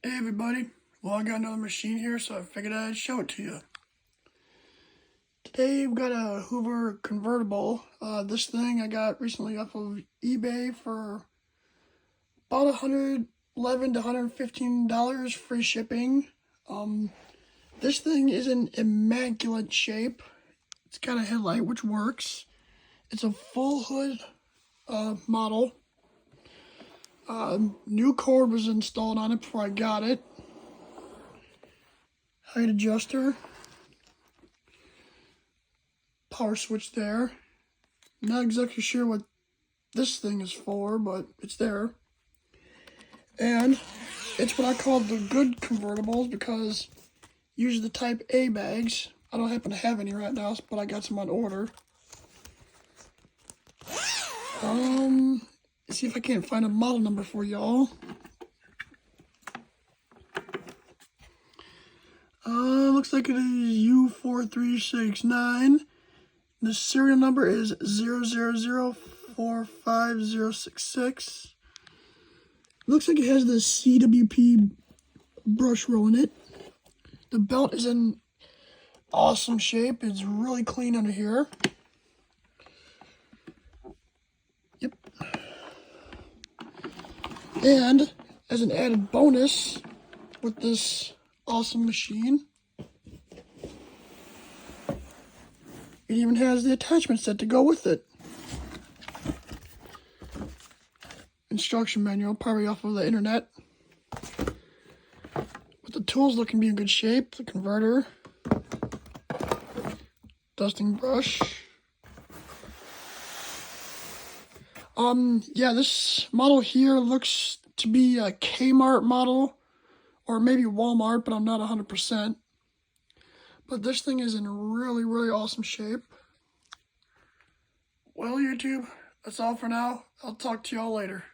Hey everybody, well I got another machine here so I figured I'd show it to you. Today we've got a Hoover convertible. This thing I got recently off of eBay for about $111 to $115 free shipping. This thing is in immaculate shape. It's got a headlight which works. It's a full hood model. New cord was installed on it before I got it. Height adjuster. Power switch there. Not exactly sure what this thing is for, but it's there. And it's what I call the good convertibles because usually the type A bags. I don't happen to have any right now, but I got some on order. Let's see if I can't find a model number for y'all. Looks like it is U4369. The serial number is 000-45066. Looks like it has the CWP brush roll in it. The belt is in awesome shape. It's really clean under here. Yep. And as an added bonus with this awesome machine, it even has the attachment set to go with it. Instruction manual, probably off of the internet. With the tools looking to be in good shape, the converter, dusting brush. Yeah, this model here looks to be a Kmart model, or maybe Walmart, but I'm not 100%. But this thing is in really, really awesome shape. Well, YouTube, that's all for now. I'll talk to y'all later.